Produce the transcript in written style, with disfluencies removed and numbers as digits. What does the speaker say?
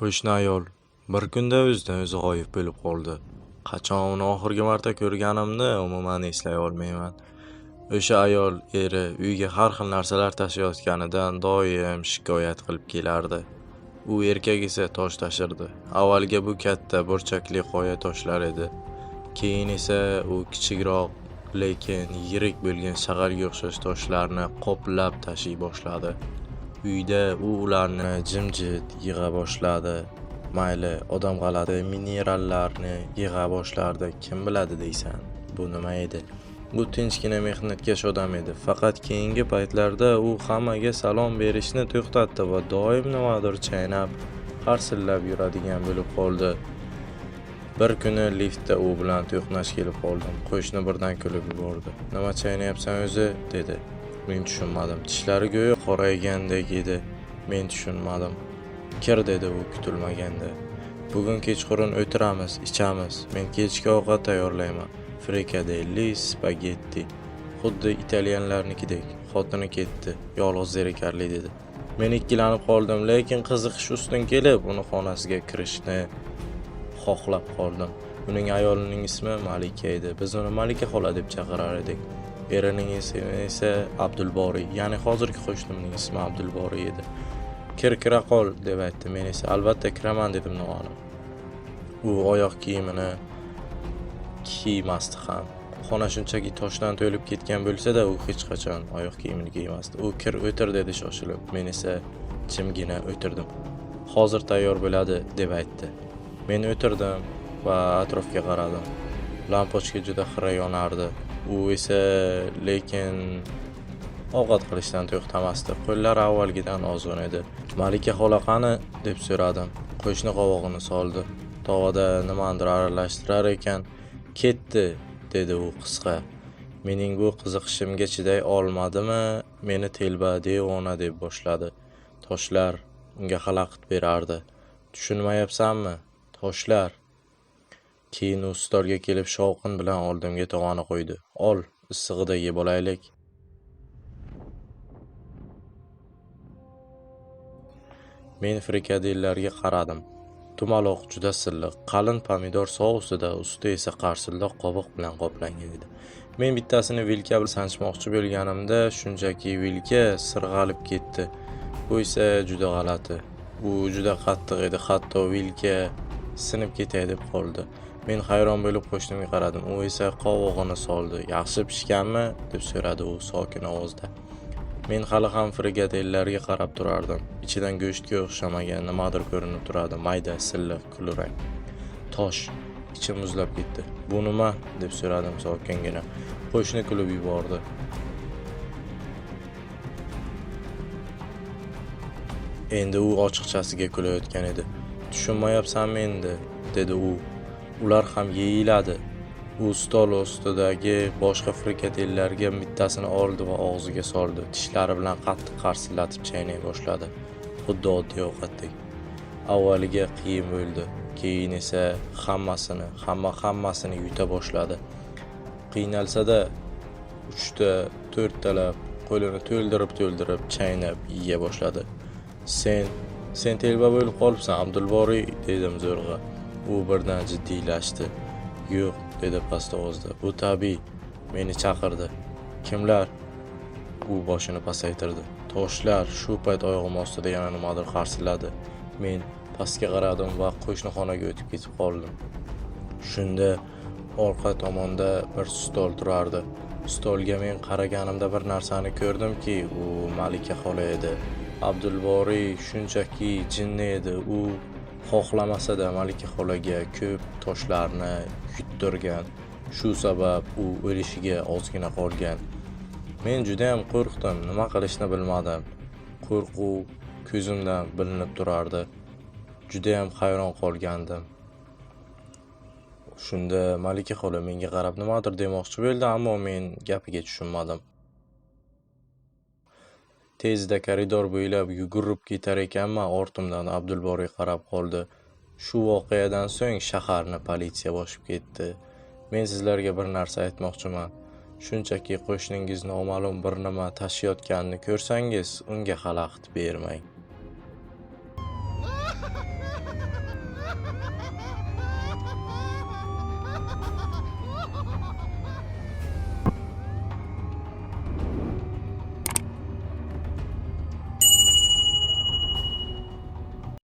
Qo'shni ayol bir kunda o'zidan o'zi g'oyib bo'lib qoldi. Qachon uni oxirgi marta ko'rganimni umuman eslay olmayman. O'sha ayol eri uyga har xil narsalar tashiyotganidan doim shikoyat qilib kelardi. U erkak esa tosh tashirdi. Avvaliga bu katta burchakli qoya toshlar edi. Keyin esa u kichikroq, lekin yirik bo'lgan shag'alga o'xshash toshlarni qoplab tashiy boshladi. Uyda u ularni jimjit yig'a boshladi. Mayli, odam g'alati minerallarni yig'a boshlardi, kim biladi deysan. Bu nima edi? U tinchgina mehnatkash odam edi. Faqat keyingi paytlarda u hammaga salom berishni to'xtatdi va doim nimadir chaynab, qarsillab yuradigan bo'lib qoldi. Bir kuni liftda u bilan to'qnash kelib qoldim. Qo'shni birdan kulib yubordi. "Nima chaynayapsan o'zi?" dedi. Men tushunmadim. Tishlari go'yo qoraygandek edi. Men tushunmadim. "Kir" dedi u kutilmaganda. "Bugun kechqurun o'tiramiz, ichamiz. Men kechki ovqat tayyorlayman. Frikadelli, spagetti. Xuddi italyanlarnikidek." Xotini ketdi. "Yolg'iz zerikarli" dedi. Men ikkilanib qoldim, lekin qiziqish ustun kelib, uni xonasiga kirishni xohlab qoldim. Uning ayolining ismi Malika edi. Biz uni Malika xola deb chaqirar edik. Erining ismi esa Abdulboriy, ya'ni hozirgi qo'shnimning ismi Abdulboriy edi. "Kira qol" deb aytdi. Men esa "Albatta kiraman" dedim no'g'anim. U oyoq kiyimini kiymasdi ham. Xona shunchaki toshdan to'lib ketgan bo'lsa-da, u hech qachon oyoq kiyimini kiymasdi. U "Kir, o'tir" dedi shoshilib. Men esa jimgina o'tirdim. "Hozir tayyor bo'ladi" deb aytdi. Men o'tirdim va atrofga qaradim. Lampochka juda xira yonardi. U esa lekin ovqat qilishdan to'xtamasdi. Qo'llari avvalgidan ozg'in edi. "Malika xola qani?" deb so'radim. Qo'shni qovog'ini soldi. Tovada nimadir aralashtirar ekan. "Ketdi" dedi u qisqa. Mening bu qiziqishimga chiday olmadimi, meni telba devona deb boshladi. Toshlar unga xalaqit berardi. "Tushunmayapsanmi? Toshlar." Keyin u stolga kelib shovqin bilan oldimga tovani qo'ydi. "Ol, issig'ida yeb olaylik." Men frikadellarga qaradim. Tumaloq juda silliq, qalin pomidor sousida, usti esa qarsildoq qobiq bilan qoplangan edi. Men bittasini vilka bilan sanchmoqchi bo'lganimda, shunchaki vilka sirg'alib ketdi. Bu esa juda g'alati. U juda qattiq edi, hatto vilka sinib ketay deb qoldi. Men hayron bo'lib qo'shnimga qaradim. U esa qovog'ini soldi. "Yaxshi pishganmi?" deb so'radi u sokin ovozda. Men hali ham frikadellarga qarab turardim. Ichidan go'shtga o'xshamagan nimadir ko'rinib turadi, mayda, silliq, kulrang. Tosh. Ichim muzlab ketdi. "Bu nima?" deb so'radim sokingina. Qo'shni kulib yubordi. Endi u ochiqchasiga kulayotgan edi. "Tushunmayapsanmi endi?" dedi u. "Ular ham yeyiladi." U stol ustidagi boshqa frikadellarga bittasini oldi va og'ziga soldi. Tishlari bilan qattiq qarsillatib chaynay boshladi. Xuddi oddiy ovqatdek. Avvaliga qiyin bo'ldi, keyin esa hammasini yuta boshladi. Qiynalsa-da 3-4 talab qo'lini to'ldirib chaynab yeya boshladi. Sen telba bo'lib qolibsan, Abdulboriy" dedim zo'rg'a. U birdan jiddiylashdi. "Yo'q" dedi past ovozda. "Bu tabiiy." Meni chaqirdi. "Kimlar?" U boshini pasaytirdi. "Toshlar." Shu payt oyog'im ostida yana nimadir qarsilladi. Men pastga qaradim va qo'shni xonaga o'tib ketib qoldim. Shunda orqa tomonda bir stol turardi. Stolga men qaraganimda bir narsani ko'rdimki, u Malika xola edi. Abdulboriy shunchaki jinni edi. U xohlamasa-da Malika xolaga ko'p toshlarni yuttirgan. Shu sabab u o'lishiga ozgina qolgan. Men juda ham qo'rqdim, nima qilishni bilmadim. Qo'rquv ko'zimdan bilinib turardi. Juda ham hayron qolgandim. Shunda Malika xola menga qarab nimadir demoqchi bo'ldi, ammo men gapiga tushunmadim. Tezda koridor bo'ylab yugurib ketar ekanman, ortimdan Abdulboriy qarab qoldi. Shu voqeadan so'ng shaharni politsiya bosib ketdi. Men sizlarga bir narsa aytmoqchiman. Shunchaki qo'shningiz noma'lum bir nima tashiyotganini ko'rsangiz, unga xalaqit bermang.